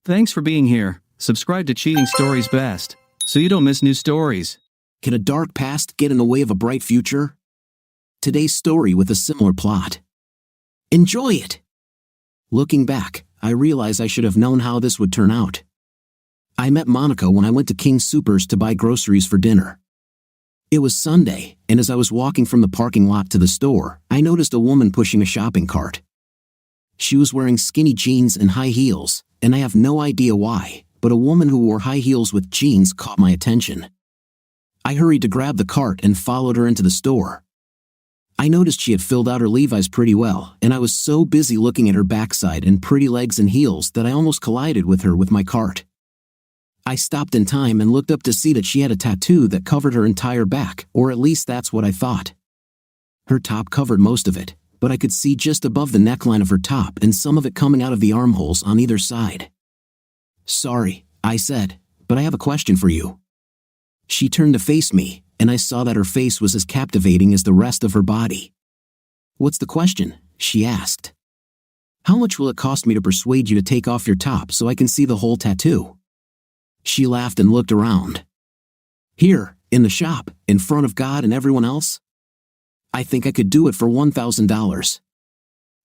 Thanks for being here. Subscribe to Cheating Stories Best, so you don't miss new stories. Can a dark past get in the way of a bright future? Today's story with a similar plot. Enjoy it! Looking back, I realize I should have known how this would turn out. I met Monica when I went to King Soopers to buy groceries for dinner. It was Sunday, and as I was walking from the parking lot to the store, I noticed a woman pushing a shopping cart. She was wearing skinny jeans and high heels, and I have no idea why, but a woman who wore high heels with jeans caught my attention. I hurried to grab the cart and followed her into the store. I noticed she had filled out her Levi's pretty well, and I was so busy looking at her backside and pretty legs and heels that I almost collided with her with my cart. I stopped in time and looked up to see that she had a tattoo that covered her entire back, or at least that's what I thought. Her top covered most of it, but I could see just above the neckline of her top and some of it coming out of the armholes on either side. "Sorry," I said, "but I have a question for you." She turned to face me, and I saw that her face was as captivating as the rest of her body. "What's the question?" she asked. "How much will it cost me to persuade you to take off your top so I can see the whole tattoo?" She laughed and looked around. "Here, in the shop, in front of God and everyone else? I think I could do it for $1,000.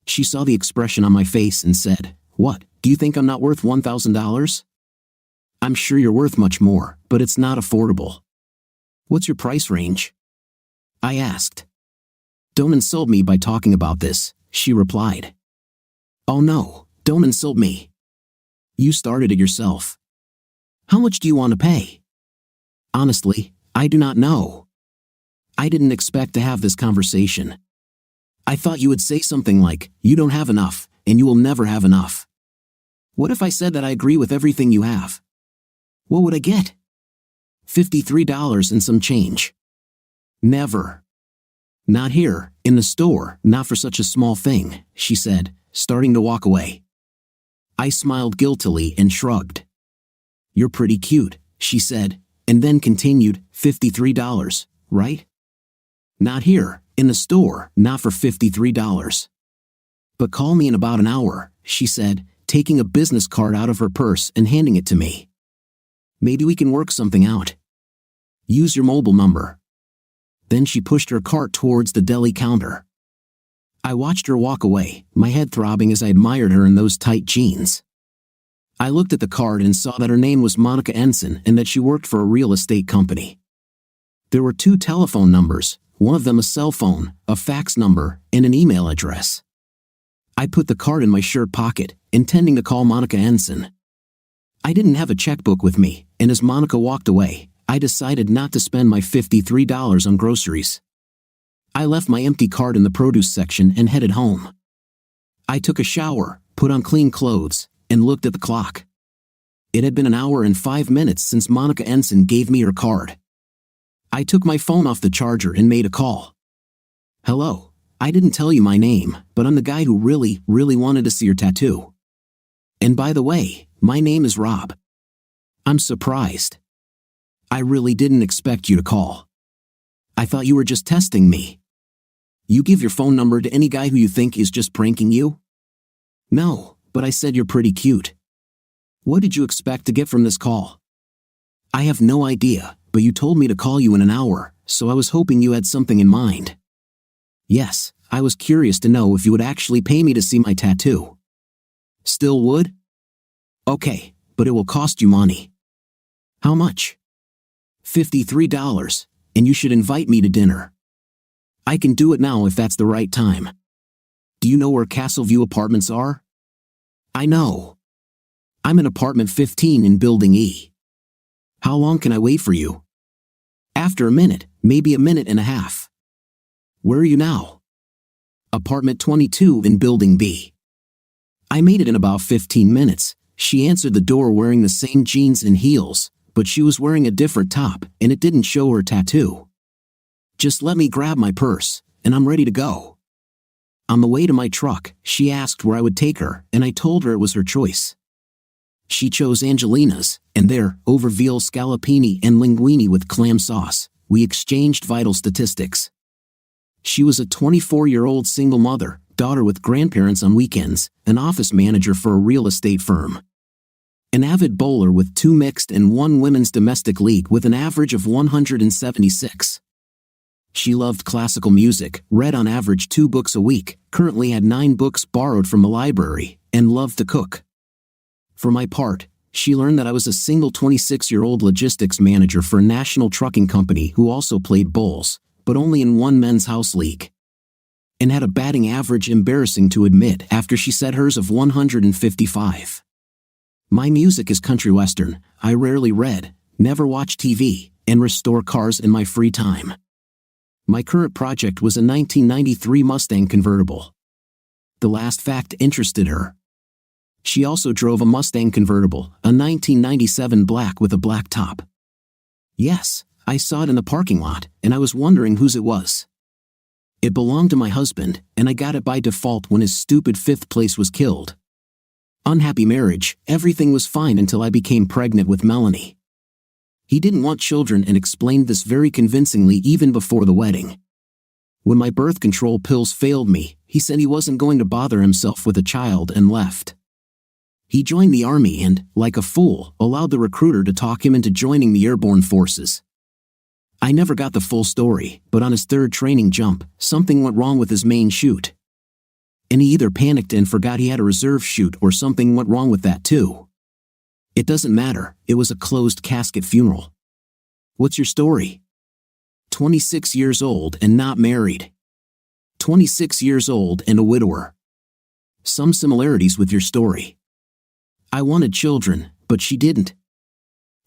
She saw the expression on my face and said, "What, do you think I'm not worth $1,000? I'm sure you're worth much more, but it's not affordable." "What's your price range?" I asked. "Don't insult me by talking about this," she replied. "Oh no, don't insult me. You started it yourself. How much do you want to pay?" Honestly, I do not know. I didn't expect to have this conversation. I thought you would say something like, "You don't have enough, and you will never have enough." What if I said that I agree with everything you have? What would I get? $53 and some change. Never. "Not here, in the store, not for such a small thing," she said, starting to walk away. I smiled guiltily and shrugged. "You're pretty cute," she said, and then continued, $53, right? "Not here, in the store, not for $53. But call me in about an hour," she said, taking a business card out of her purse and handing it to me. "Maybe we can work something out. Use your mobile number." Then she pushed her cart towards the deli counter. I watched her walk away, my head throbbing as I admired her in those tight jeans. I looked at the card and saw that her name was Monica Ensign and that she worked for a real estate company. There were 2 telephone numbers, one of them a cell phone, a fax number, and an email address. I put the card in my shirt pocket, intending to call Monica Ensign. I didn't have a checkbook with me, and as Monica walked away, I decided not to spend my $53 on groceries. I left my empty cart in the produce section and headed home. I took a shower, put on clean clothes, and looked at the clock. It had been an hour and 5 minutes since Monica Ensign gave me her card. I took my phone off the charger and made a call. "Hello, I didn't tell you my name, but I'm the guy who really wanted to see your tattoo. And by the way, my name is Rob. I'm surprised. I really didn't expect you to call. I thought you were just testing me. You give your phone number to any guy who you think is just pranking you?" "No, but I said you're pretty cute. What did you expect to get from this call?" "I have no idea, but you told me to call you in an hour, so I was hoping you had something in mind." "Yes, I was curious to know if you would actually pay me to see my tattoo." "Still would?" "Okay, but it will cost you money." "How much?" $53, and you should invite me to dinner." "I can do it now if that's the right time." "Do you know where Castleview Apartments are?" "I know. I'm in apartment 15 in Building E." "How long can I wait for you?" "After a minute, maybe a minute and a half." "Where are you now?" "Apartment 22 in Building B." I made it in about 15 minutes. She answered the door wearing the same jeans and heels, but she was wearing a different top, and it didn't show her tattoo. "Just let me grab my purse, and I'm ready to go." On the way to my truck, she asked where I would take her, and I told her it was her choice. She chose Angelina's, and there, over veal scallopini and linguine with clam sauce, we exchanged vital statistics. She was a 24-year-old single mother, daughter with grandparents on weekends, an office manager for a real estate firm. An avid bowler with 2 mixed and 1 women's domestic league with an average of 176. She loved classical music, read on average 2 books a week, currently had 9 books borrowed from the library, and loved to cook. For my part, she learned that I was a single 26-year-old logistics manager for a national trucking company who also played bowls, but only in 1 men's house league. And had a batting average embarrassing to admit after she said hers of 155. My music is country western, I rarely read, never watch TV, and restore cars in my free time. My current project was a 1993 Mustang convertible. The last fact interested her. She also drove a Mustang convertible, a 1997 black with a black top. Yes, I saw it in the parking lot, and I was wondering whose it was. It belonged to my husband, and I got it by default when his stupid 5th place was killed. Unhappy marriage, everything was fine until I became pregnant with Melanie. He didn't want children and explained this very convincingly even before the wedding. When my birth control pills failed me, he said he wasn't going to bother himself with a child and left. He joined the army and, like a fool, allowed the recruiter to talk him into joining the airborne forces. I never got the full story, but on his 3rd training jump, something went wrong with his main chute. And he either panicked and forgot he had a reserve chute or something went wrong with that too. It doesn't matter, it was a closed casket funeral. What's your story? 26 years old and not married. 26 years old and a widower. Some similarities with your story. I wanted children, but she didn't.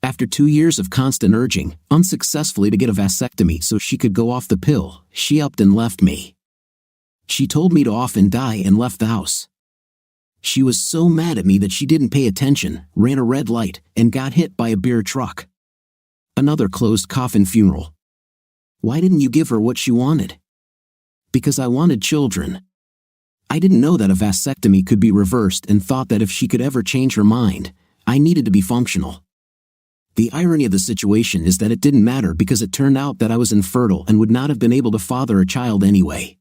After 2 years of constant urging, unsuccessfully to get a vasectomy so she could go off the pill, she upped and left me. She told me to off and die and left the house. She was so mad at me that she didn't pay attention, ran a red light, and got hit by a beer truck. Another closed coffin funeral. Why didn't you give her what she wanted? Because I wanted children. I didn't know that a vasectomy could be reversed and thought that if she could ever change her mind, I needed to be functional. The irony of the situation is that it didn't matter because it turned out that I was infertile and would not have been able to father a child anyway.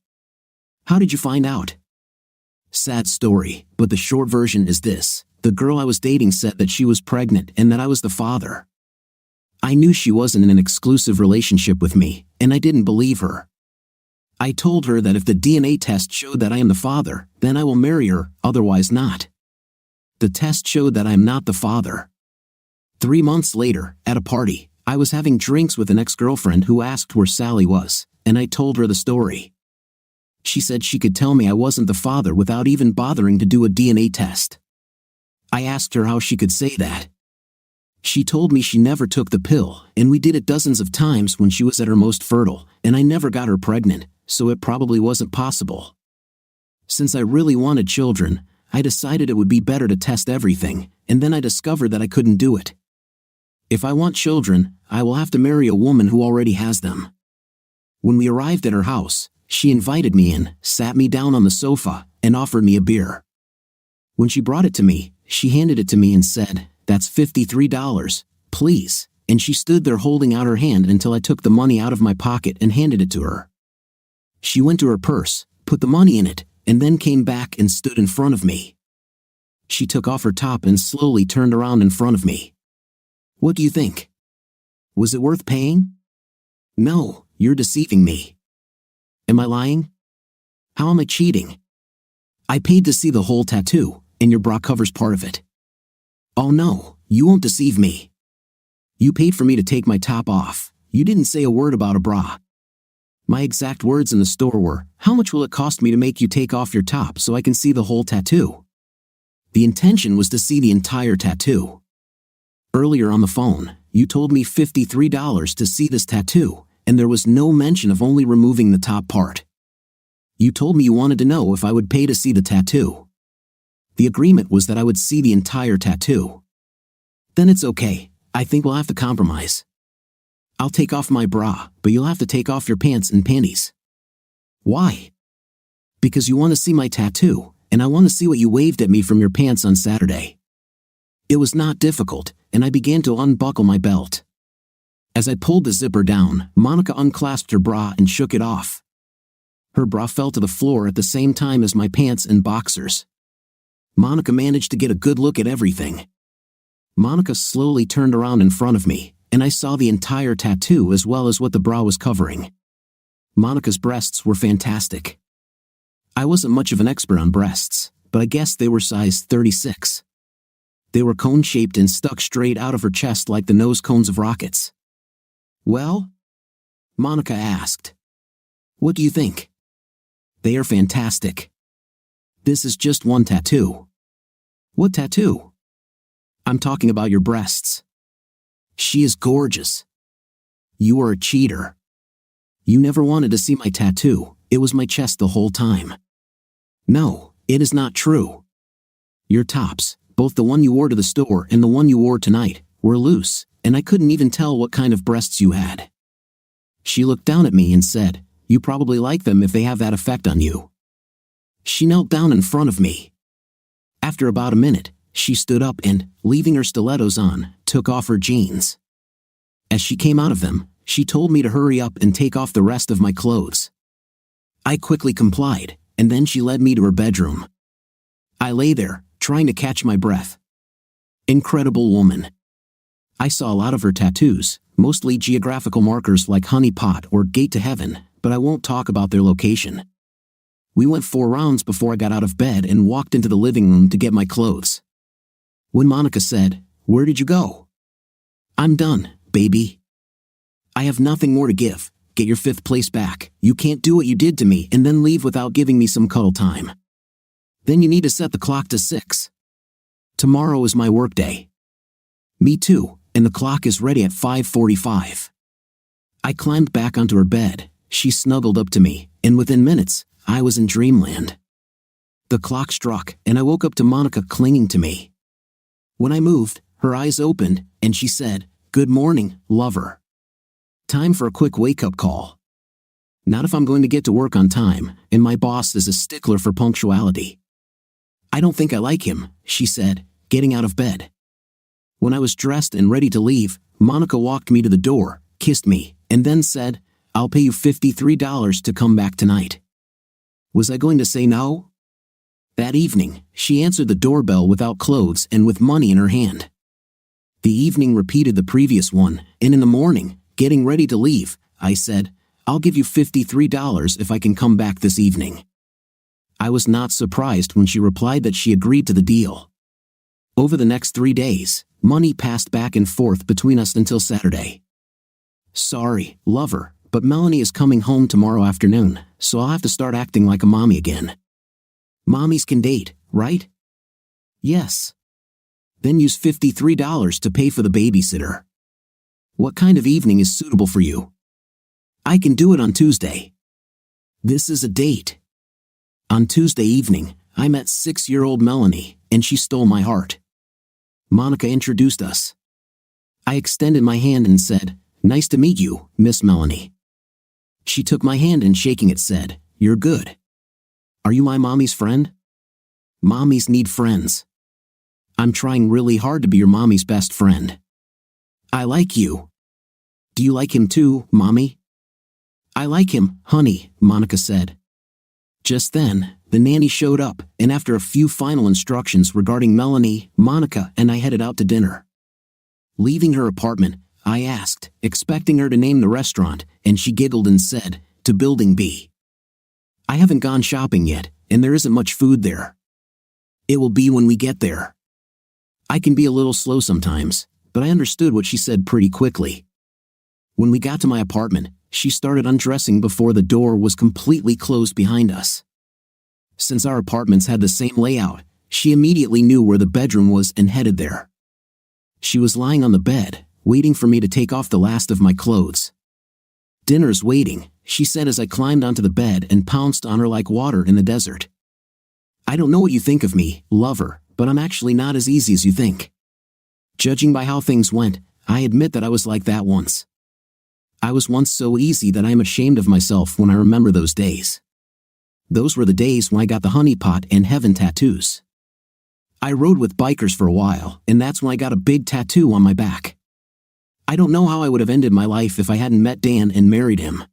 How did you find out? Sad story, but the short version is this. The girl I was dating said that she was pregnant and that I was the father. I knew she wasn't in an exclusive relationship with me, and I didn't believe her. I told her that if the DNA test showed that I am the father, then I will marry her, otherwise not. The test showed that I am not the father. 3 months later, at a party, I was having drinks with an ex-girlfriend who asked where Sally was, and I told her the story. She said she could tell me I wasn't the father without even bothering to do a DNA test. I asked her how she could say that. She told me she never took the pill, and we did it dozens of times when she was at her most fertile, and I never got her pregnant, so it probably wasn't possible. Since I really wanted children, I decided it would be better to test everything, and then I discovered that I couldn't do it. If I want children, I will have to marry a woman who already has them. When we arrived at her house, she invited me in, sat me down on the sofa, and offered me a beer. When she brought it to me, she handed it to me and said, "That's $53, please," and she stood there holding out her hand until I took the money out of my pocket and handed it to her. She went to her purse, put the money in it, and then came back and stood in front of me. She took off her top and slowly turned around in front of me. What do you think? Was it worth paying? No, you're deceiving me. Am I lying? How am I cheating? I paid to see the whole tattoo, and your bra covers part of it. Oh no, you won't deceive me. You paid for me to take my top off. You didn't say a word about a bra. My exact words in the store were, "How much will it cost me to make you take off your top so I can see the whole tattoo?" The intention was to see the entire tattoo. Earlier on the phone, you told me $53 to see this tattoo, and there was no mention of only removing the top part. You told me you wanted to know if I would pay to see the tattoo. The agreement was that I would see the entire tattoo. Then it's okay, I think we'll have to compromise. I'll take off my bra, but you'll have to take off your pants and panties. Why? Because you want to see my tattoo, and I want to see what you waved at me from your pants on Saturday. It was not difficult, and I began to unbuckle my belt. As I pulled the zipper down, Monica unclasped her bra and shook it off. Her bra fell to the floor at the same time as my pants and boxers. Monica managed to get a good look at everything. Monica slowly turned around in front of me, and I saw the entire tattoo as well as what the bra was covering. Monica's breasts were fantastic. I wasn't much of an expert on breasts, but I guessed they were size 36. They were cone-shaped and stuck straight out of her chest like the nose cones of rockets. "Well?" Monica asked. "What do you think?" "They are fantastic." "This is just one tattoo." "What tattoo?" "I'm talking about your breasts." "She is gorgeous." "You are a cheater." "You never wanted to see my tattoo. It was my chest the whole time." "No, it is not true. Your tops, both the one you wore to the store and the one you wore tonight, were loose, and I couldn't even tell what kind of breasts you had." She looked down at me and said, "You probably like them if they have that effect on you." She knelt down in front of me. After about a minute, she stood up and, leaving her stilettos on, took off her jeans. As she came out of them, she told me to hurry up and take off the rest of my clothes. I quickly complied, and then she led me to her bedroom. I lay there, trying to catch my breath. Incredible woman. I saw a lot of her tattoos, mostly geographical markers like honey pot or gate to heaven, but I won't talk about their location. We went 4 rounds before I got out of bed and walked into the living room to get my clothes. When Monica said, "Where did you go?" "I'm done, baby. I have nothing more to give. Get your 5th place back. You can't do what you did to me and then leave without giving me some cuddle time. Then you need to set the clock to 6. Tomorrow is my work day." "Me too, and the clock is ready at 5:45. I climbed back onto her bed, she snuggled up to me, and within minutes, I was in dreamland. The clock struck, and I woke up to Monica clinging to me. When I moved, her eyes opened, and she said, "Good morning, lover. Time for a quick wake-up call. Not if I'm going to get to work on time, and my boss is a stickler for punctuality." "I don't think I like him," she said, getting out of bed. When I was dressed and ready to leave, Monica walked me to the door, kissed me, and then said, "I'll pay you $53 to come back tonight." Was I going to say no? That evening, she answered the doorbell without clothes and with money in her hand. The evening repeated the previous one, and in the morning, getting ready to leave, I said, "I'll give you $53 if I can come back this evening." I was not surprised when she replied that she agreed to the deal. Over the next 3 days, money passed back and forth between us until Saturday. "Sorry, lover, but Melanie is coming home tomorrow afternoon, so I'll have to start acting like a mommy again." "Mommies can date, right?" "Yes." "Then use $53 to pay for the babysitter." "What kind of evening is suitable for you?" "I can do it on Tuesday." This is a date. On Tuesday evening, I met 6-year-old Melanie, and she stole my heart. Monica introduced us. I extended my hand and said, "Nice to meet you, Miss Melanie." She took my hand and shaking it said, "You're good. Are you my mommy's friend?" Mommies need friends. I'm trying really hard to be your mommy's best friend. I like you. Do you like him too, Mommy? I like him, honey, Monica said. Just then, the nanny showed up, and after a few final instructions regarding Melanie, Monica and I headed out to dinner. Leaving her apartment, I asked, expecting her to name the restaurant, and she giggled and said, "To Building B." I haven't gone shopping yet, and there isn't much food there. It will be when we get there. I can be a little slow sometimes, but I understood what she said pretty quickly. When we got to my apartment, she started undressing before the door was completely closed behind us. Since our apartments had the same layout, she immediately knew where the bedroom was and headed there. She was lying on the bed, waiting for me to take off the last of my clothes. "Dinner's waiting," she said as I climbed onto the bed and pounced on her like water in the desert. I don't know what you think of me, lover, but I'm actually not as easy as you think. Judging by how things went, I admit that I was like that once. I was once so easy that I am ashamed of myself when I remember those days. Those were the days when I got the honeypot and heaven tattoos. I rode with bikers for a while, and that's when I got a big tattoo on my back. I don't know how I would have ended my life if I hadn't met Dan and married him.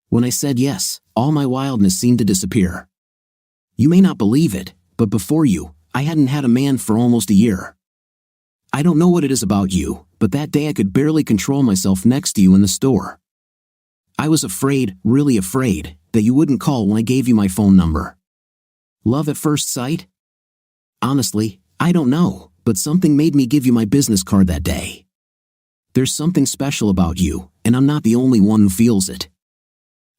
When I said yes, all my wildness seemed to disappear. You may not believe it, but before you, I hadn't had a man for almost a year. I don't know what it is about you, but that day I could barely control myself next to you in the store. I was afraid, really afraid, that you wouldn't call when I gave you my phone number. Love at first sight? Honestly, I don't know, but something made me give you my business card that day. There's something special about you, and I'm not the only one who feels it.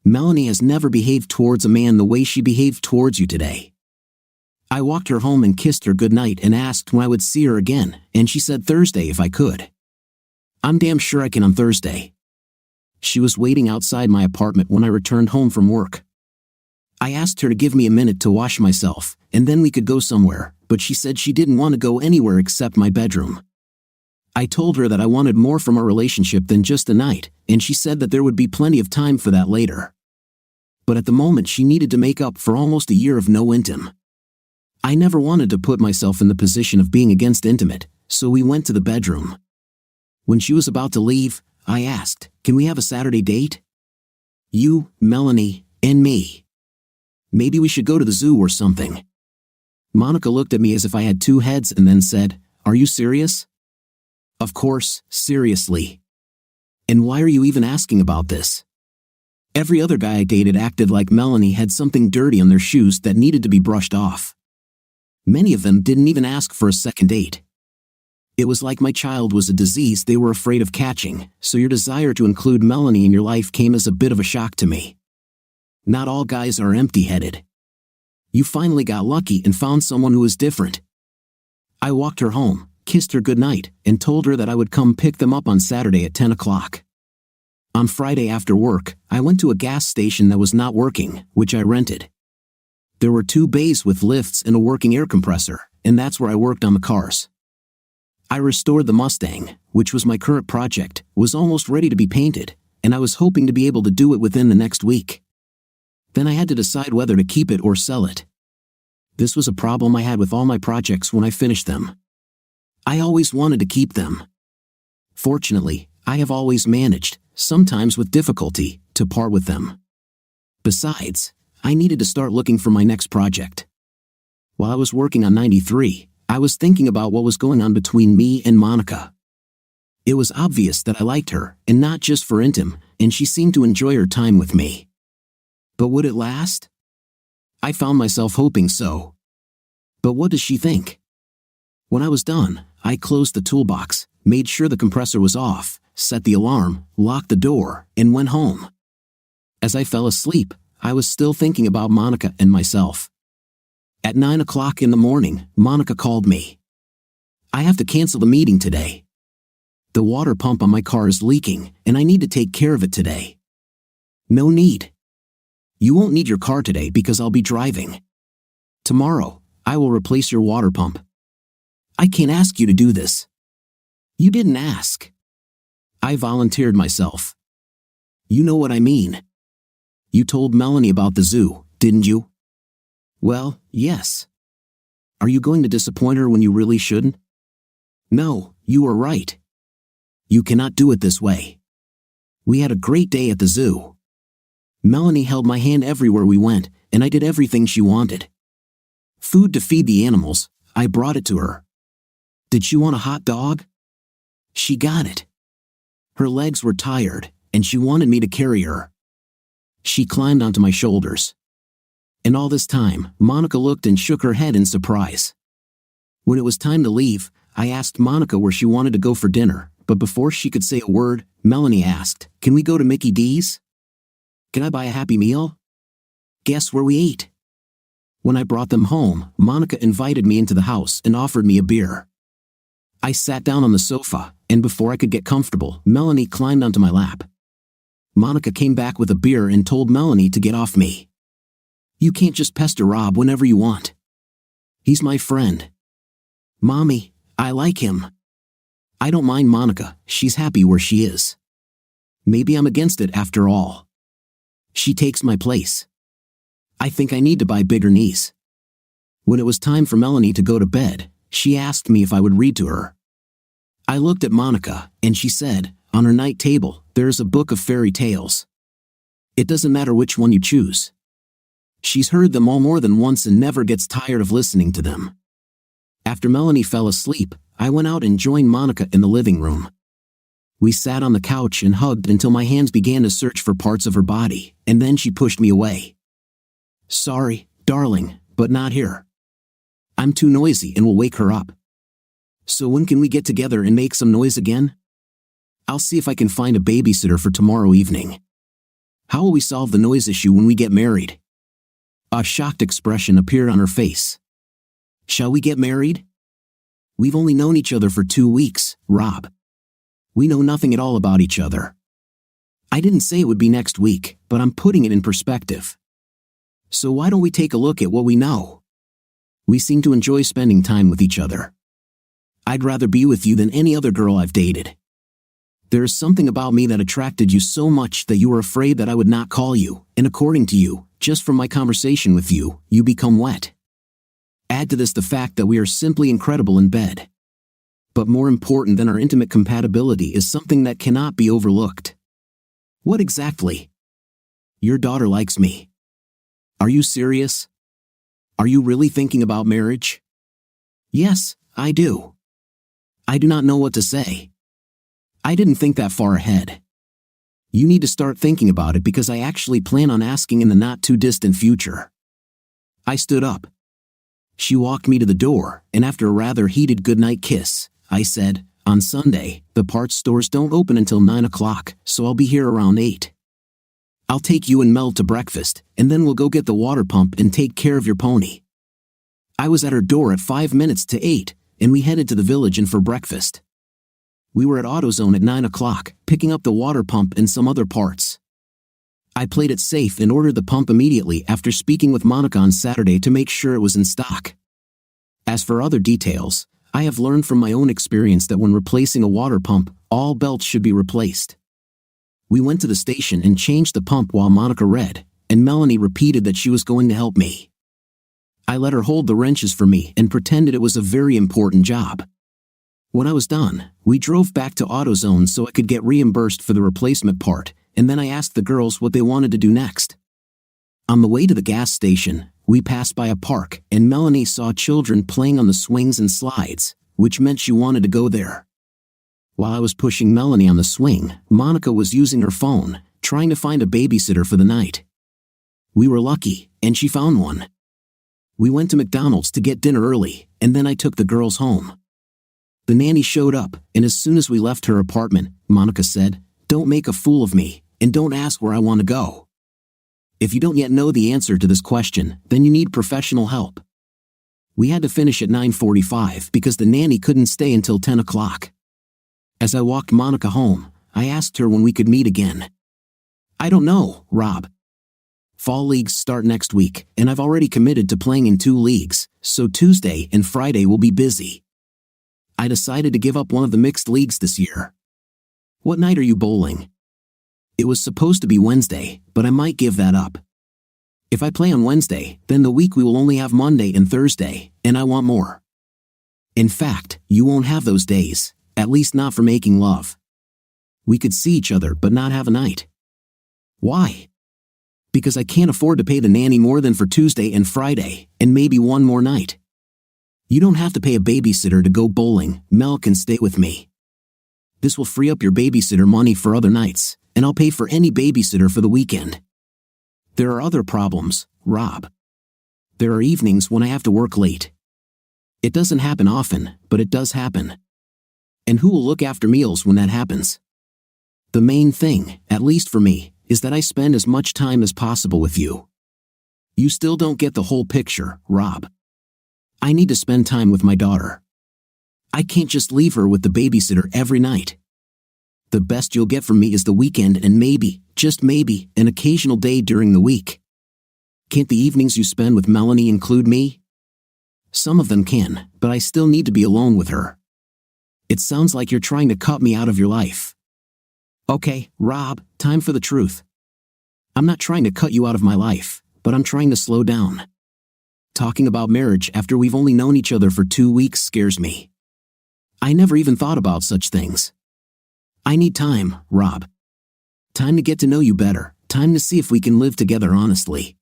Melanie has never behaved towards a man the way she behaved towards you today. I walked her home and kissed her goodnight and asked when I would see her again, and she said Thursday if I could. I'm damn sure I can on Thursday. She was waiting outside my apartment when I returned home from work. I asked her to give me a minute to wash myself, and then we could go somewhere, but she said she didn't want to go anywhere except my bedroom. I told her that I wanted more from our relationship than just a night, and she said that there would be plenty of time for that later. But at the moment she needed to make up for almost a year of no intim. I never wanted to put myself in the position of being against intimate, so we went to the bedroom. When she was about to leave, I asked, "Can we have a Saturday date? You, Melanie, and me. Maybe we should go to the zoo or something." Monica looked at me as if I had two heads and then said, "Are you serious?" "Of course, seriously. And why are you even asking about this? Every other guy I dated acted like Melanie had something dirty on their shoes that needed to be brushed off. Many of them didn't even ask for a second date. It was like my child was a disease they were afraid of catching, so your desire to include Melanie in your life came as a bit of a shock to me. Not all guys are empty-headed. You finally got lucky and found someone who was different." I walked her home, kissed her goodnight, and told her that I would come pick them up on Saturday at 10 o'clock. On Friday after work, I went to a gas station that was not working, which I rented. There were 2 bays with lifts and a working air compressor, and that's where I worked on the cars. I restored the Mustang, which was my current project, was almost ready to be painted, and I was hoping to be able to do it within the next week. Then I had to decide whether to keep it or sell it. This was a problem I had with all my projects when I finished them. I always wanted to keep them. Fortunately, I have always managed, sometimes with difficulty, to part with them. Besides, I needed to start looking for my next project. While I was working on 93, I was thinking about what was going on between me and Monica. It was obvious that I liked her, and not just for intim, and she seemed to enjoy her time with me. But would it last? I found myself hoping so. But what does she think? When I was done, I closed the toolbox, made sure the compressor was off, set the alarm, locked the door, and went home. As I fell asleep, I was still thinking about Monica and myself. At 9 o'clock in the morning, Monica called me. "I have to cancel the meeting today. The water pump on my car is leaking, and I need to take care of it today." "No need. You won't need your car today because I'll be driving. Tomorrow, I will replace your water pump." "I can't ask you to do this." "You didn't ask." "I volunteered myself." "You know what I mean. You told Melanie about the zoo, didn't you?" "Well, yes." "Are you going to disappoint her when you really shouldn't?" "No, you are right. You cannot do it this way." We had a great day at the zoo. Melanie held my hand everywhere we went, and I did everything she wanted. Food to feed the animals, I brought it to her. Did she want a hot dog? She got it. Her legs were tired, and she wanted me to carry her. She climbed onto my shoulders. And all this time, Monica looked and shook her head in surprise. When it was time to leave, I asked Monica where she wanted to go for dinner, but before she could say a word, Melanie asked, "Can we go to Mickey D's? Can I buy a Happy Meal?" Guess where we ate? When I brought them home, Monica invited me into the house and offered me a beer. I sat down on the sofa, and before I could get comfortable, Melanie climbed onto my lap. Monica came back with a beer and told Melanie to get off me. "You can't just pester Rob whenever you want. He's my friend." "Mommy, I like him." "I don't mind Monica, she's happy where she is. Maybe I'm against it after all. She takes my place. I think I need to buy bigger knees." When it was time for Melanie to go to bed, she asked me if I would read to her. I looked at Monica, and she said, "On her night table, there is a book of fairy tales. It doesn't matter which one you choose. She's heard them all more than once and never gets tired of listening to them." After Melanie fell asleep, I went out and joined Monica in the living room. We sat on the couch and hugged until my hands began to search for parts of her body, and then she pushed me away. "Sorry, darling, but not here. I'm too noisy and will wake her up. So when can we get together and make some noise again? I'll see if I can find a babysitter for tomorrow evening. How will we solve the noise issue when we get married?" A shocked expression appeared on her face. "Shall we get married? We've only known each other for 2 weeks, Rob. We know nothing at all about each other. I didn't say it would be next week, but I'm putting it in perspective. So why don't we take a look at what we know? We seem to enjoy spending time with each other. I'd rather be with you than any other girl I've dated. There is something about me that attracted you so much that you were afraid that I would not call you, and according to you, just from my conversation with you, you become wet. Add to this the fact that we are simply incredible in bed. But more important than our intimate compatibility is something that cannot be overlooked." "What exactly?" "Your daughter likes me." "Are you serious? Are you really thinking about marriage?" "Yes, I do." I do not know what to say. I didn't think that far ahead. You need to start thinking about it because I actually plan on asking in the not-too-distant future. I stood up. She walked me to the door, and after a rather heated goodnight kiss, I said, "On Sunday, the parts stores don't open until 9 o'clock, so I'll be here around 8. I'll take you and Mel to breakfast, and then we'll go get the water pump and take care of your pony." I was at her door at 5 minutes to 8, and we headed to the village and for breakfast. We were at AutoZone at 9 o'clock, picking up the water pump and some other parts. I played it safe and ordered the pump immediately after speaking with Monica on Saturday to make sure it was in stock. As for other details, I have learned from my own experience that when replacing a water pump, all belts should be replaced. We went to the station and changed the pump while Monica read, and Melanie repeated that she was going to help me. I let her hold the wrenches for me and pretended it was a very important job. When I was done, we drove back to AutoZone so I could get reimbursed for the replacement part, and then I asked the girls what they wanted to do next. On the way to the gas station, we passed by a park, and Melanie saw children playing on the swings and slides, which meant she wanted to go there. While I was pushing Melanie on the swing, Monica was using her phone, trying to find a babysitter for the night. We were lucky, and she found one. We went to McDonald's to get dinner early, and then I took the girls home. The nanny showed up, and as soon as we left her apartment, Monica said, "Don't make a fool of me, and don't ask where I want to go. If you don't yet know the answer to this question, then you need professional help." We had to finish at 9:45 because the nanny couldn't stay until 10 o'clock. As I walked Monica home, I asked her when we could meet again. "I don't know, Rob. Fall leagues start next week, and I've already committed to playing in 2 leagues, so Tuesday and Friday will be busy. I decided to give up one of the mixed leagues this year." "What night are you bowling?" "It was supposed to be Wednesday, but I might give that up. If I play on Wednesday, then the week we will only have Monday and Thursday, and I want more. In fact, you won't have those days, at least not for making love. We could see each other but not have a night." "Why?" "Because I can't afford to pay the nanny more than for Tuesday and Friday, and maybe one more night. You don't have to pay a babysitter to go bowling, Mel can stay with me. This will free up your babysitter money for other nights, and I'll pay for any babysitter for the weekend. There are other problems, Rob. There are evenings when I have to work late. It doesn't happen often, but it does happen. And who will look after meals when that happens? The main thing, at least for me, is that I spend as much time as possible with you. You still don't get the whole picture, Rob. I need to spend time with my daughter. I can't just leave her with the babysitter every night. The best you'll get from me is the weekend and maybe, just maybe, an occasional day during the week. Can't the evenings you spend with Melanie include me? Some of them can, but I still need to be alone with her. It sounds like you're trying to cut me out of your life." "Okay, Rob, time for the truth. I'm not trying to cut you out of my life, but I'm trying to slow down. Talking about marriage after we've only known each other for 2 weeks scares me. I never even thought about such things. I need time, Rob. Time to get to know you better, time to see if we can live together honestly.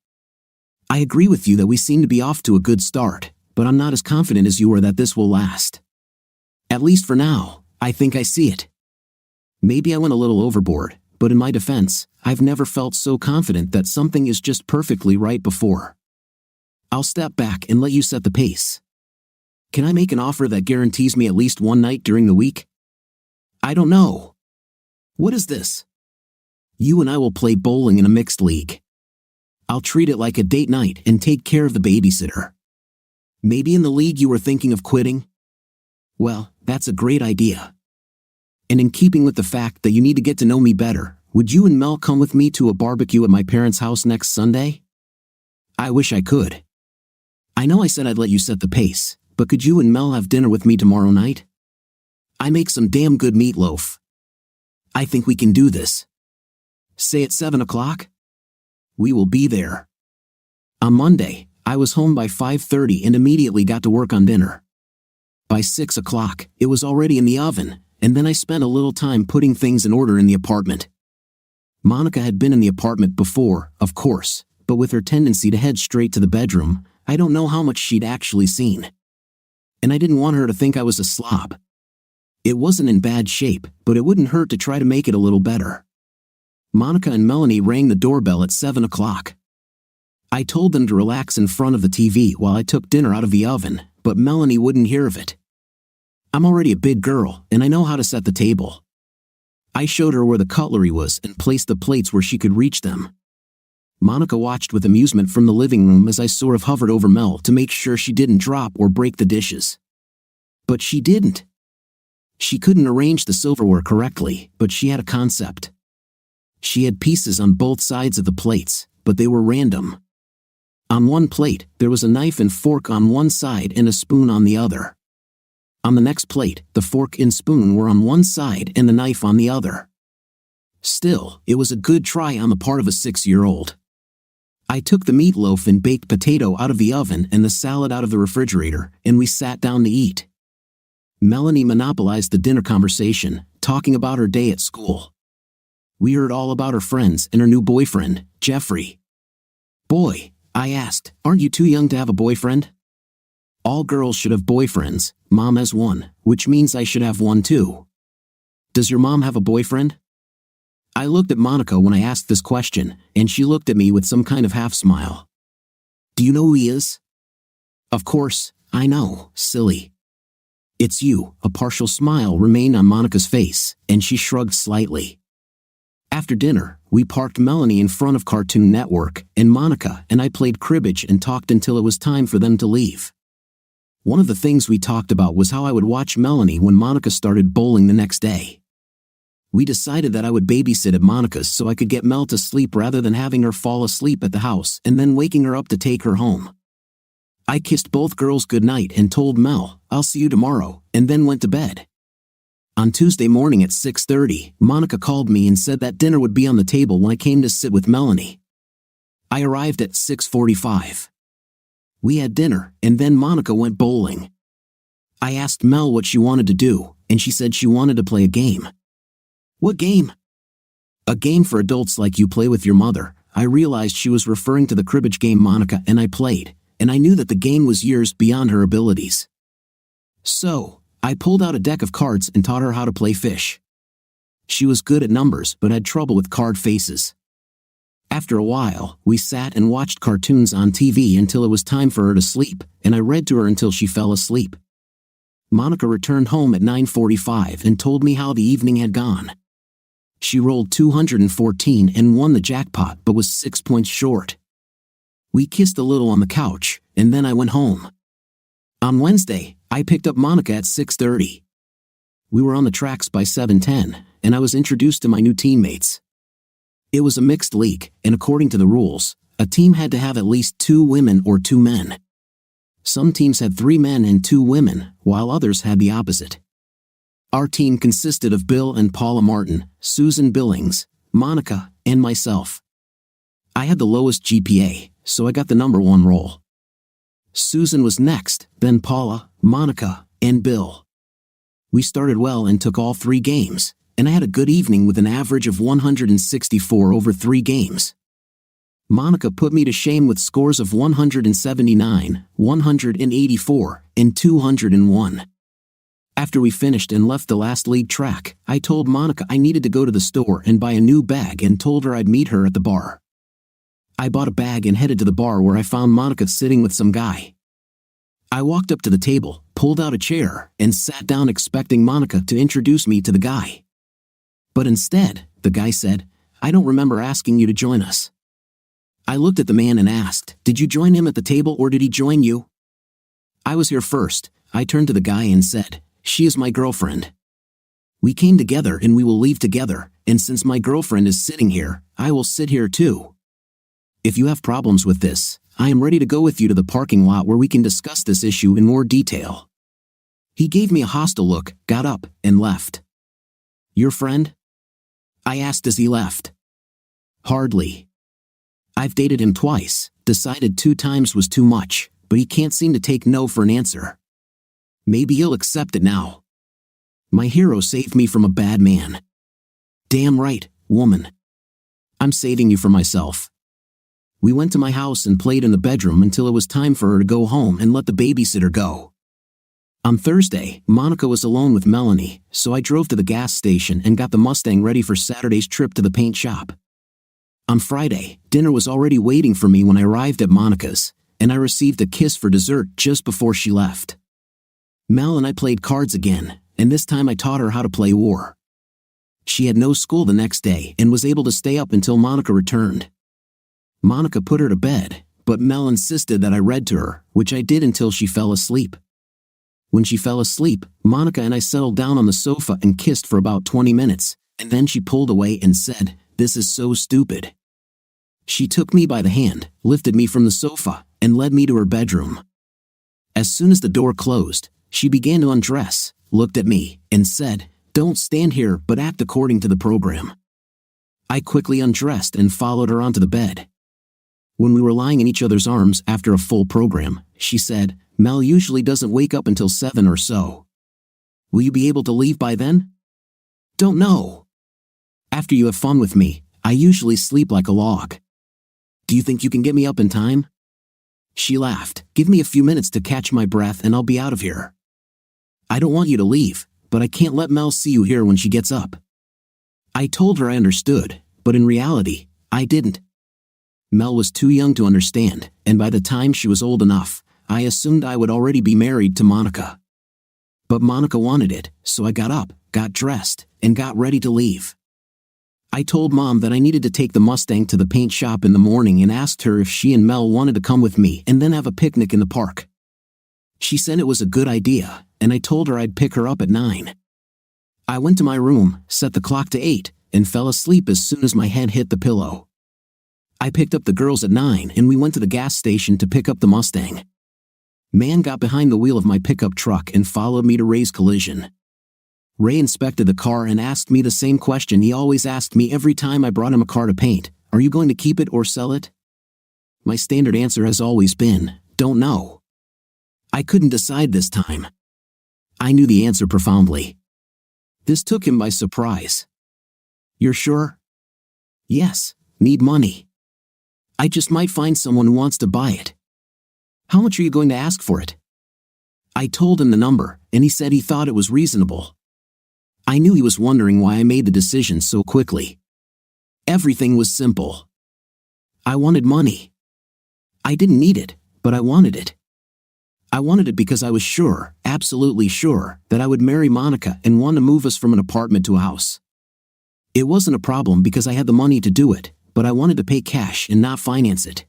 I agree with you that we seem to be off to a good start, but I'm not as confident as you are that this will last. At least for now, I think I see it. Maybe I went a little overboard, but in my defense, I've never felt so confident that something is just perfectly right before. I'll step back and let you set the pace. Can I make an offer that guarantees me at least one night during the week? I don't know. What is this? You and I will play bowling in a mixed league. I'll treat it like a date night and take care of the babysitter. Maybe in the league you were thinking of quitting? Well, that's a great idea. And in keeping with the fact that you need to get to know me better, would you and Mel come with me to a barbecue at my parents' house next Sunday? I wish I could. I know I said I'd let you set the pace, but could you and Mel have dinner with me tomorrow night? I make some damn good meatloaf. I think we can do this. Say at 7 o'clock? We will be there. On Monday, I was home by 5:30 and immediately got to work on dinner. By 6 o'clock, it was already in the oven, and then I spent a little time putting things in order in the apartment. Monica had been in the apartment before, of course, but with her tendency to head straight to the bedroom, I don't know how much she'd actually seen. And I didn't want her to think I was a slob. It wasn't in bad shape, but it wouldn't hurt to try to make it a little better. Monica and Melanie rang the doorbell at 7 o'clock. I told them to relax in front of the TV while I took dinner out of the oven, but Melanie wouldn't hear of it. I'm already a big girl, and I know how to set the table. I showed her where the cutlery was and placed the plates where she could reach them. Monica watched with amusement from the living room as I sort of hovered over Mel to make sure she didn't drop or break the dishes. But she didn't. She couldn't arrange the silverware correctly, but she had a concept. She had pieces on both sides of the plates, but they were random. On one plate, there was a knife and fork on one side and a spoon on the other. On the next plate, the fork and spoon were on one side and the knife on the other. Still, it was a good try on the part of a 6-year-old. I took the meatloaf and baked potato out of the oven and the salad out of the refrigerator, and we sat down to eat. Melanie monopolized the dinner conversation, talking about her day at school. We heard all about her friends and her new boyfriend, Jeffrey. Boy, I asked, aren't you too young to have a boyfriend? All girls should have boyfriends. Mom has one, which means I should have one too. Does your mom have a boyfriend? I looked at Monica when I asked this question, and she looked at me with some kind of half-smile. Do you know who he is? Of course, I know, silly. It's you. A partial smile remained on Monica's face, and she shrugged slightly. After dinner, we parked Melanie in front of Cartoon Network, and Monica and I played cribbage and talked until it was time for them to leave. One of the things we talked about was how I would watch Melanie when Monica started bowling the next day. We decided that I would babysit at Monica's so I could get Mel to sleep rather than having her fall asleep at the house and then waking her up to take her home. I kissed both girls goodnight and told Mel, I'll see you tomorrow, and then went to bed. On Tuesday morning at 6:30, Monica called me and said that dinner would be on the table when I came to sit with Melanie. I arrived at 6:45. We had dinner, and then Monica went bowling. I asked Mel what she wanted to do, and she said she wanted to play a game. What game? A game for adults like you play with your mother. I realized she was referring to the cribbage game Monica and I played, and I knew that the game was years beyond her abilities. So, I pulled out a deck of cards and taught her how to play fish. She was good at numbers but had trouble with card faces. After a while, we sat and watched cartoons on TV until it was time for her to sleep, and I read to her until she fell asleep. Monica returned home at 9:45 and told me how the evening had gone. She rolled 214 and won the jackpot but was 6 points short. We kissed a little on the couch, and then I went home. On Wednesday, I picked up Monica at 6:30. We were on the tracks by 7:10, and I was introduced to my new teammates. It was a mixed league, and according to the rules, a team had to have at least 2 women or 2 men. Some teams had 3 men and 2 women, while others had the opposite. Our team consisted of Bill and Paula Martin, Susan Billings, Monica, and myself. I had the lowest GPA, so I got the number 1 role. Susan was next, then Paula, Monica, and Bill. We started well and took all 3 games, and I had a good evening with an average of 164 over 3 games. Monica put me to shame with scores of 179, 184, and 201. After we finished and left the last lead track, I told Monica I needed to go to the store and buy a new bag and told her I'd meet her at the bar. I bought a bag and headed to the bar where I found Monica sitting with some guy. I walked up to the table, pulled out a chair, and sat down expecting Monica to introduce me to the guy. But instead, the guy said, "I don't remember asking you to join us." I looked at the man and asked, "Did you join him at the table or did he join you?" "I was here first," I turned to the guy and said, "She is my girlfriend. We came together and we will leave together, and since my girlfriend is sitting here, I will sit here too. If you have problems with this, I am ready to go with you to the parking lot where we can discuss this issue in more detail." He gave me a hostile look, got up, and left. "Your friend?" I asked as he left. "Hardly. I've dated him twice, decided 2 times was too much, but he can't seem to take no for an answer. Maybe he'll accept it now. My hero saved me from a bad man." "Damn right, woman. I'm saving you from myself." We went to my house and played in the bedroom until it was time for her to go home and let the babysitter go. On Thursday, Monica was alone with Melanie, so I drove to the gas station and got the Mustang ready for Saturday's trip to the paint shop. On Friday, dinner was already waiting for me when I arrived at Monica's, and I received a kiss for dessert just before she left. Mel and I played cards again, and this time I taught her how to play war. She had no school the next day and was able to stay up until Monica returned. Monica put her to bed, but Mel insisted that I read to her, which I did until she fell asleep. When she fell asleep, Monica and I settled down on the sofa and kissed for about 20 minutes, and then she pulled away and said, "This is so stupid." She took me by the hand, lifted me from the sofa, and led me to her bedroom. As soon as the door closed, she began to undress, looked at me, and said, "Don't stand here but act according to the program." I quickly undressed and followed her onto the bed. When we were lying in each other's arms after a full program, she said, "Mel usually doesn't wake up until 7 or so. Will you be able to leave by then?" "Don't know. After you have fun with me, I usually sleep like a log. Do you think you can get me up in time?" She laughed. "Give me a few minutes to catch my breath and I'll be out of here. I don't want you to leave, but I can't let Mel see you here when she gets up." I told her I understood, but in reality, I didn't. Mel was too young to understand, and by the time she was old enough, I assumed I would already be married to Monica. But Monica wanted it, so I got up, got dressed, and got ready to leave. I told Mom that I needed to take the Mustang to the paint shop in the morning and asked her if she and Mel wanted to come with me and then have a picnic in the park. She said it was a good idea, and I told her I'd pick her up at 9. I went to my room, set the clock to 8, and fell asleep as soon as my head hit the pillow. I picked up the girls at 9 and we went to the gas station to pick up the Mustang. Man got behind the wheel of my pickup truck and followed me to Ray's collision. Ray inspected the car and asked me the same question he always asked me every time I brought him a car to paint: "Are you going to keep it or sell it?" My standard answer has always been, "Don't know." I couldn't decide this time. I knew the answer profoundly. This took him by surprise. "You're sure?" "Yes, need money. I just might find someone who wants to buy it." "How much are you going to ask for it?" I told him the number, and he said he thought it was reasonable. I knew he was wondering why I made the decision so quickly. Everything was simple. I wanted money. I didn't need it, but I wanted it. I wanted it because I was sure, absolutely sure, that I would marry Monica and want to move us from an apartment to a house. It wasn't a problem because I had the money to do it, but I wanted to pay cash and not finance it.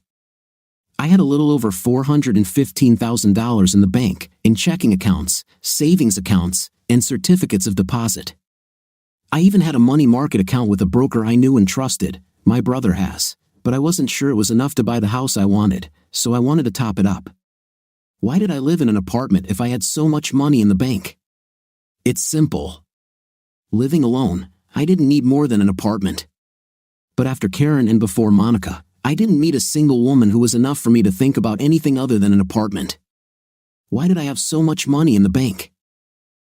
I had a little over $415,000 in the bank, in checking accounts, savings accounts, and certificates of deposit. I even had a money market account with a broker I knew and trusted, my brother has, but I wasn't sure it was enough to buy the house I wanted, so I wanted to top it up. Why did I live in an apartment if I had so much money in the bank? It's simple. Living alone, I didn't need more than an apartment. But after Karen and before Monica, I didn't meet a single woman who was enough for me to think about anything other than an apartment. Why did I have so much money in the bank?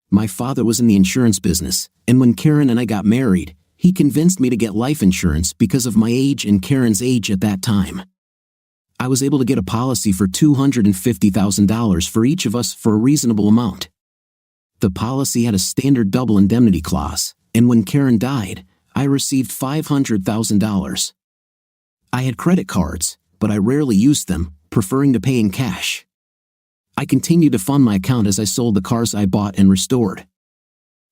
My father was in the insurance business, and when Karen and I got married, he convinced me to get life insurance because of my age and Karen's age at that time. I was able to get a policy for $250,000 for each of us for a reasonable amount. The policy had a standard double indemnity clause, and when Karen died, I received $500,000. I had credit cards, but I rarely used them, preferring to pay in cash. I continued to fund my account as I sold the cars I bought and restored.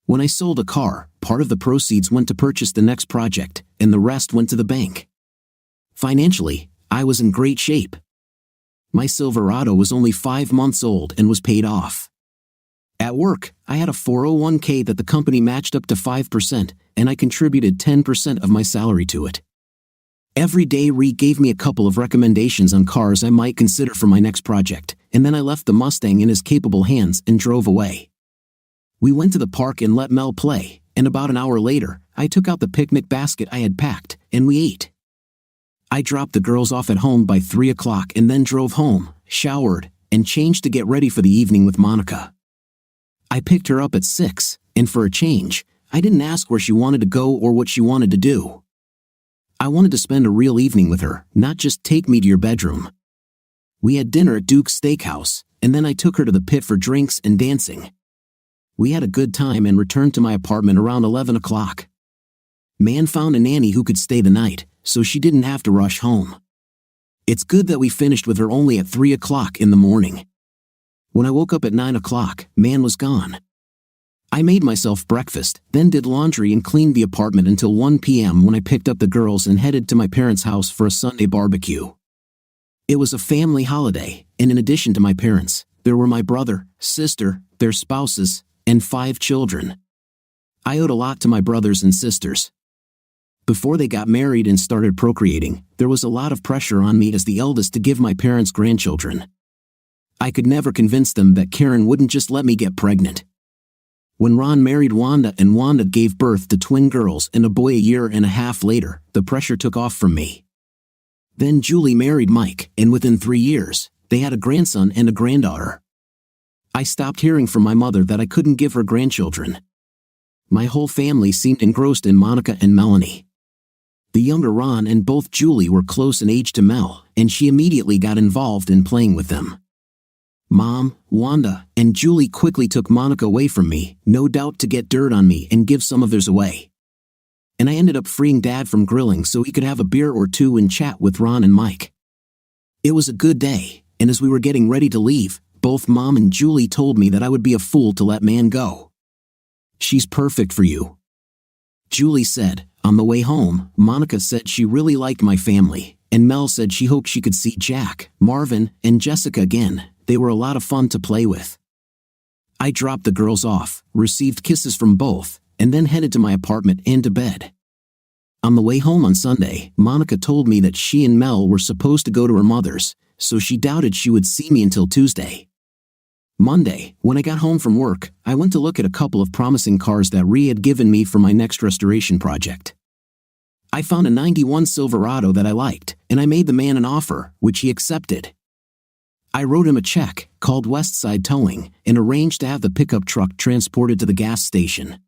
When I sold a car, part of the proceeds went to purchase the next project, and the rest went to the bank. Financially, I was in great shape. My Silverado was only 5 months old and was paid off. At work, I had a 401k that the company matched up to 5%, and I contributed 10% of my salary to it. Every day Ree gave me a couple of recommendations on cars I might consider for my next project, and then I left the Mustang in his capable hands and drove away. We went to the park and let Mel play, and about an hour later, I took out the picnic basket I had packed, and we ate. I dropped the girls off at home by 3 o'clock and then drove home, showered, and changed to get ready for the evening with Monica. I picked her up at 6, and for a change, I didn't ask where she wanted to go or what she wanted to do. I wanted to spend a real evening with her, not just take me to your bedroom. We had dinner at Duke's Steakhouse, and then I took her to the pit for drinks and dancing. We had a good time and returned to my apartment around 11 o'clock. Man found a nanny who could stay the night, so she didn't have to rush home. It's good that we finished with her only at 3 o'clock in the morning. When I woke up at 9 o'clock, Man was gone. I made myself breakfast, then did laundry and cleaned the apartment until 1 p.m. when I picked up the girls and headed to my parents' house for a Sunday barbecue. It was a family holiday, and in addition to my parents, there were my brother, sister, their spouses, and 5 children. I owed a lot to my brothers and sisters. Before they got married and started procreating, there was a lot of pressure on me as the eldest to give my parents grandchildren. I could never convince them that Karen wouldn't just let me get pregnant. When Ron married Wanda and Wanda gave birth to twin girls and a boy a year and a half later, the pressure took off from me. Then Julie married Mike, and within 3 years, they had a grandson and a granddaughter. I stopped hearing from my mother that I couldn't give her grandchildren. My whole family seemed engrossed in Monica and Melanie. The younger Ron and both Julie were close in age to Mel, and she immediately got involved in playing with them. Mom, Wanda, and Julie quickly took Monica away from me, no doubt to get dirt on me and give some of theirs away. And I ended up freeing Dad from grilling so he could have a beer or two and chat with Ron and Mike. It was a good day, and as we were getting ready to leave, both Mom and Julie told me that I would be a fool to let Man go. "She's perfect for you," Julie said. On the way home, Monica said she really liked my family, and Mel said she hoped she could see Jack, Marvin, and Jessica again. They were a lot of fun to play with. I dropped the girls off, received kisses from both, and then headed to my apartment and to bed. On the way home on Sunday, Monica told me that she and Mel were supposed to go to her mother's, so she doubted she would see me until Tuesday. Monday, when I got home from work, I went to look at a couple of promising cars that Ree had given me for my next restoration project. I found a '91 Silverado that I liked, and I made the man an offer, which he accepted. I wrote him a check, called Westside Towing, and arranged to have the pickup truck transported to the gas station.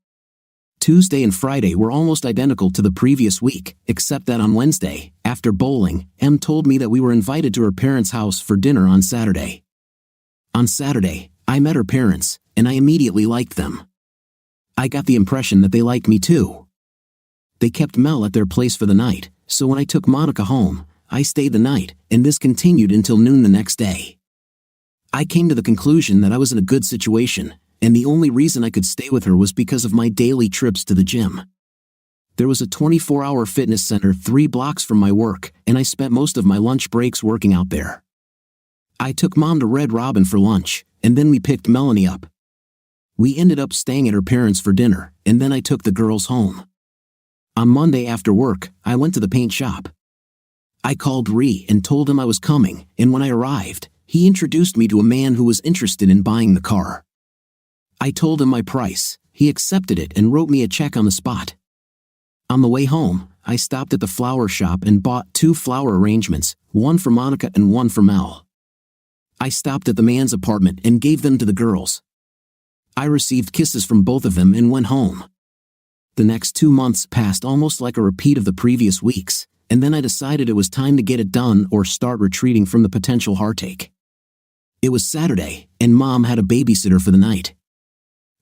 Tuesday and Friday were almost identical to the previous week, except that on Wednesday, after bowling, Em told me that we were invited to her parents' house for dinner on Saturday. On Saturday, I met her parents, and I immediately liked them. I got the impression that they liked me too. They kept Mel at their place for the night, so when I took Monica home, I stayed the night, and this continued until noon the next day. I came to the conclusion that I was in a good situation, and the only reason I could stay with her was because of my daily trips to the gym. There was a 24-hour fitness center 3 blocks from my work, and I spent most of my lunch breaks working out there. I took Mom to Red Robin for lunch, and then we picked Melanie up. We ended up staying at her parents' for dinner, and then I took the girls home. On Monday after work, I went to the paint shop. I called Ree and told him I was coming, and when I arrived, he introduced me to a man who was interested in buying the car. I told him my price, he accepted it and wrote me a check on the spot. On the way home, I stopped at the flower shop and bought 2 flower arrangements, one for Monica and one for Mel. I stopped at the man's apartment and gave them to the girls. I received kisses from both of them and went home. The next 2 months passed almost like a repeat of the previous weeks, and then I decided it was time to get it done or start retreating from the potential heartache. It was Saturday, and Mom had a babysitter for the night.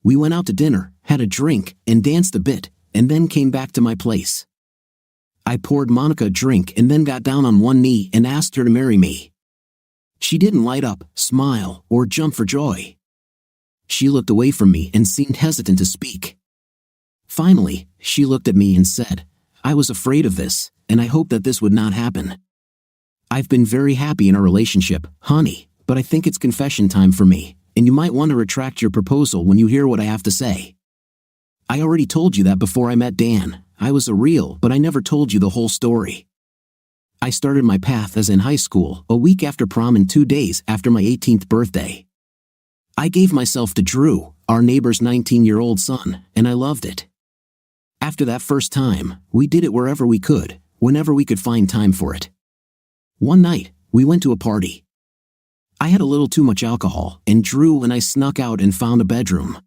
We went out to dinner, had a drink, and danced a bit, and then came back to my place. I poured Monica a drink and then got down on one knee and asked her to marry me. She didn't light up, smile, or jump for joy. She looked away from me and seemed hesitant to speak. Finally, she looked at me and said, "I was afraid of this, and I hoped that this would not happen. I've been very happy in our relationship, honey, but I think it's confession time for me, and you might want to retract your proposal when you hear what I have to say. I already told you that before I met Dan. I was a real, but I never told you the whole story. I started my path as in high school, a week after prom and 2 days after my 18th birthday. I gave myself to Drew, our neighbor's 19-year-old son, and I loved it. After that first time, we did it wherever we could, whenever we could find time for it. One night, we went to a party. I had a little too much alcohol, and Drew and I snuck out and found a bedroom.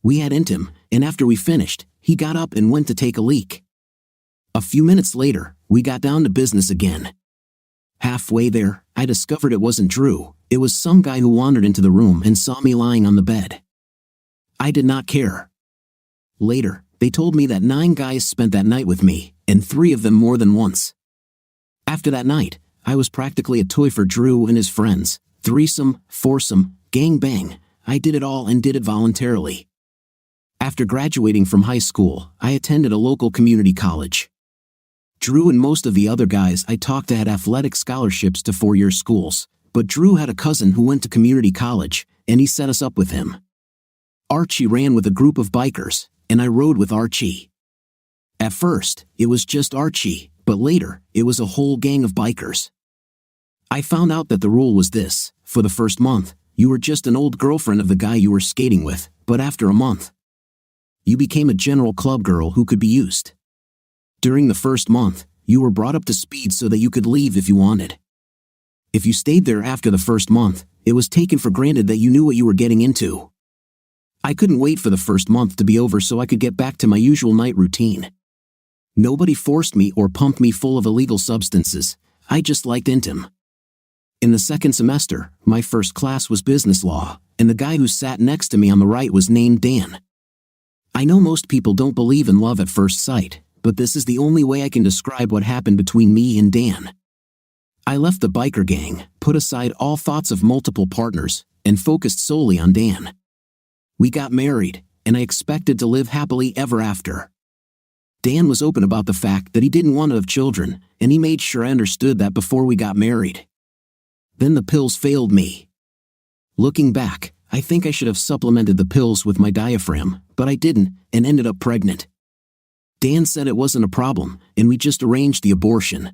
We had intim, and after we finished, he got up and went to take a leak. A few minutes later, we got down to business again. Halfway there, I discovered it wasn't Drew, it was some guy who wandered into the room and saw me lying on the bed. I did not care. Later, they told me that 9 guys spent that night with me, and 3 of them more than once. After that night, I was practically a toy for Drew and his friends. Threesome, foursome, gangbang, I did it all and did it voluntarily. After graduating from high school, I attended a local community college. Drew and most of the other guys I talked to had athletic scholarships to 4-year schools, but Drew had a cousin who went to community college, and he set us up with him. Archie ran with a group of bikers, and I rode with Archie. At first, it was just Archie, but later, it was a whole gang of bikers. I found out that the rule was this: for the first month, you were just an old girlfriend of the guy you were skating with, but after a month, you became a general club girl who could be used. During the first month, you were brought up to speed so that you could leave if you wanted. If you stayed there after the first month, it was taken for granted that you knew what you were getting into. I couldn't wait for the first month to be over so I could get back to my usual night routine. Nobody forced me or pumped me full of illegal substances, I just liked intim. In the second semester, my first class was business law, and the guy who sat next to me on the right was named Dan. I know most people don't believe in love at first sight, but this is the only way I can describe what happened between me and Dan. I left the biker gang, put aside all thoughts of multiple partners, and focused solely on Dan. We got married, and I expected to live happily ever after. Dan was open about the fact that he didn't want to have children, and he made sure I understood that before we got married. Then the pills failed me. Looking back, I think I should have supplemented the pills with my diaphragm, but I didn't, and ended up pregnant. Dan said it wasn't a problem, and we just arranged the abortion.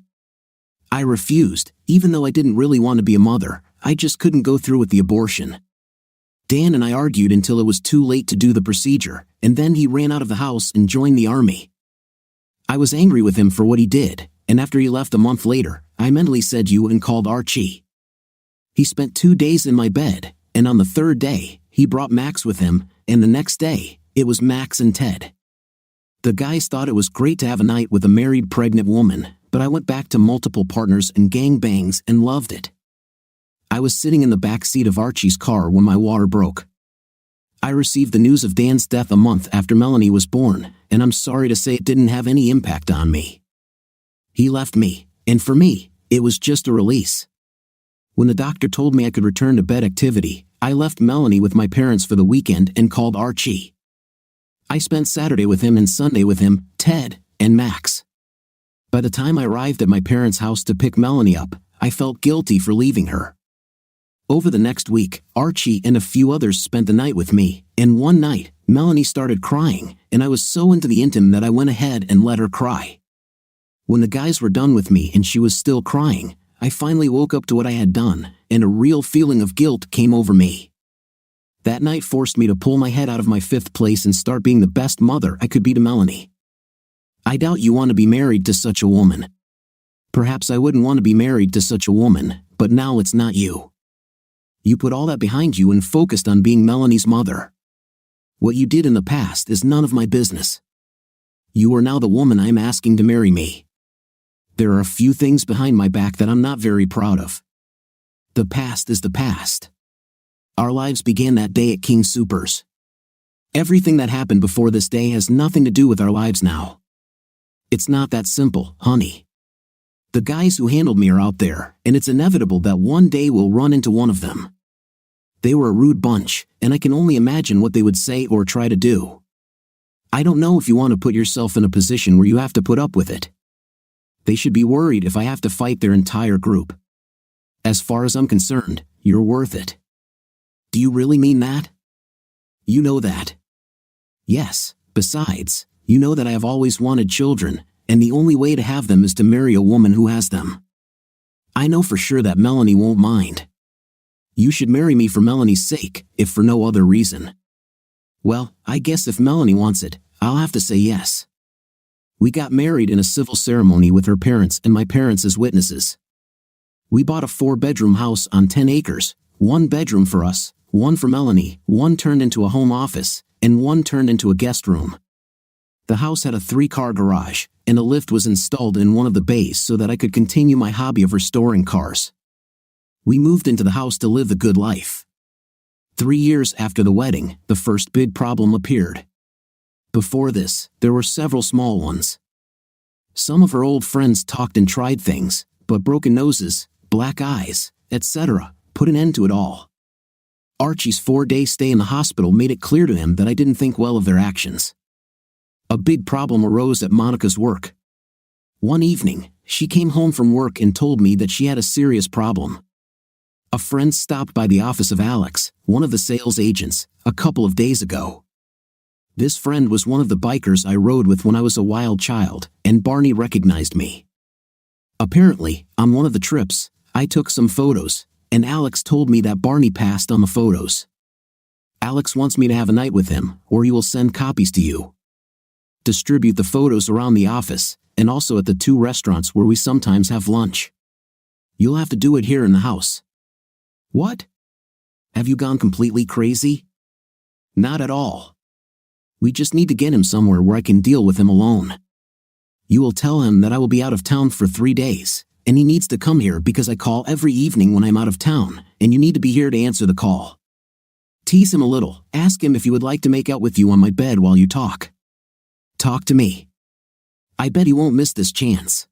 I refused, even though I didn't really want to be a mother, I just couldn't go through with the abortion. Dan and I argued until it was too late to do the procedure, and then he ran out of the house and joined the army. I was angry with him for what he did, and after he left a month later, I mentally said you and called Archie. He spent 2 days in my bed, and on the 3rd day, he brought Max with him, and the next day, it was Max and Ted. The guys thought it was great to have a night with a married pregnant woman, but I went back to multiple partners and gangbangs and loved it. I was sitting in the back seat of Archie's car when my water broke. I received the news of Dan's death a month after Melanie was born, and I'm sorry to say it didn't have any impact on me. He left me, and for me, it was just a release. When the doctor told me I could return to bed activity, I left Melanie with my parents for the weekend and called Archie. I spent Saturday with him and Sunday with him, Ted, and Max. By the time I arrived at my parents' house to pick Melanie up, I felt guilty for leaving her. Over the next week, Archie and a few others spent the night with me, and one night, Melanie started crying, and I was so into the intim that I went ahead and let her cry. When the guys were done with me and she was still crying, I finally woke up to what I had done, and a real feeling of guilt came over me. That night forced me to pull my head out of my 5th place and start being the best mother I could be to Melanie. I doubt you want to be married to such a woman. Perhaps I wouldn't want to be married to such a woman, but now it's not you. You put all that behind you and focused on being Melanie's mother. What you did in the past is none of my business. You are now the woman I'm asking to marry me. There are a few things behind my back that I'm not very proud of. The past is the past. Our lives began that day at King Soopers. Everything that happened before this day has nothing to do with our lives now. It's not that simple, honey. The guys who handled me are out there, and it's inevitable that one day we'll run into one of them. They were a rude bunch, and I can only imagine what they would say or try to do. I don't know if you want to put yourself in a position where you have to put up with it. They should be worried if I have to fight their entire group. As far as I'm concerned, you're worth it. Do you really mean that? You know that. Yes, besides, you know that I have always wanted children, and the only way to have them is to marry a woman who has them. I know for sure that Melanie won't mind. You should marry me for Melanie's sake, if for no other reason. Well, I guess if Melanie wants it, I'll have to say yes. We got married in a civil ceremony with her parents and my parents as witnesses. We bought a 4-bedroom house on 10 acres, 1 bedroom for us, 1 for Melanie, 1 turned into a home office, and 1 turned into a guest room. The house had a 3-car garage, and a lift was installed in one of the bays so that I could continue my hobby of restoring cars. We moved into the house to live the good life. 3 years after the wedding, the first big problem appeared. Before this, there were several small ones. Some of her old friends talked and tried things, but broken noses, black eyes, etc., put an end to it all. Archie's 4-day stay in the hospital made it clear to him that I didn't think well of their actions. A big problem arose at Monica's work. One evening, she came home from work and told me that she had a serious problem. A friend stopped by the office of Alex, one of the sales agents, a couple of days ago. This friend was one of the bikers I rode with when I was a wild child, and Barney recognized me. Apparently, on one of the trips, I took some photos, and Alex told me that Barney passed on the photos. Alex wants me to have a night with him, or he will send copies to you. Distribute the photos around the office, and also at the 2 restaurants where we sometimes have lunch. You'll have to do it here in the house. What? Have you gone completely crazy? Not at all. We just need to get him somewhere where I can deal with him alone. You will tell him that I will be out of town for 3 days, and he needs to come here because I call every evening when I'm out of town, and you need to be here to answer the call. Tease him a little, ask him if he would like to make out with you on my bed while you talk. Talk to me. I bet he won't miss this chance.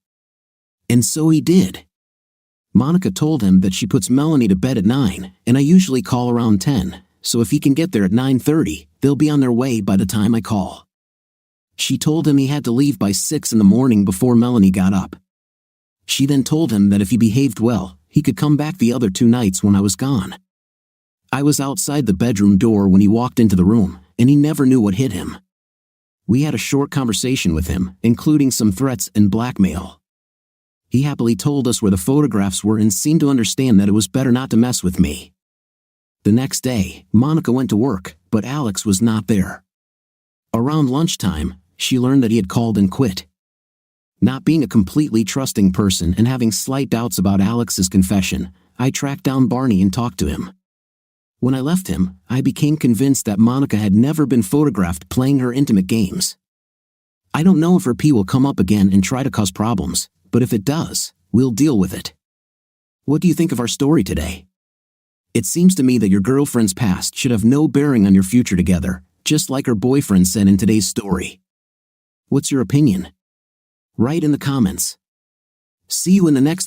And so he did. Monica told him that she puts Melanie to bed at 9, and I usually call around 10, so if he can get there at 9:30, they'll be on their way by the time I call. She told him he had to leave by 6 in the morning before Melanie got up. She then told him that if he behaved well, he could come back the other 2 nights when I was gone. I was outside the bedroom door when he walked into the room, and he never knew what hit him. We had a short conversation with him, including some threats and blackmail. He happily told us where the photographs were and seemed to understand that it was better not to mess with me. The next day, Monica went to work, but Alex was not there. Around lunchtime, she learned that he had called and quit. Not being a completely trusting person and having slight doubts about Alex's confession, I tracked down Barney and talked to him. When I left him, I became convinced that Monica had never been photographed playing her intimate games. I don't know if her pee will come up again and try to cause problems, but if it does, we'll deal with it. What do you think of our story today? It seems to me that your girlfriend's past should have no bearing on your future together, just like her boyfriend said in today's story. What's your opinion? Write in the comments. See you in the next video.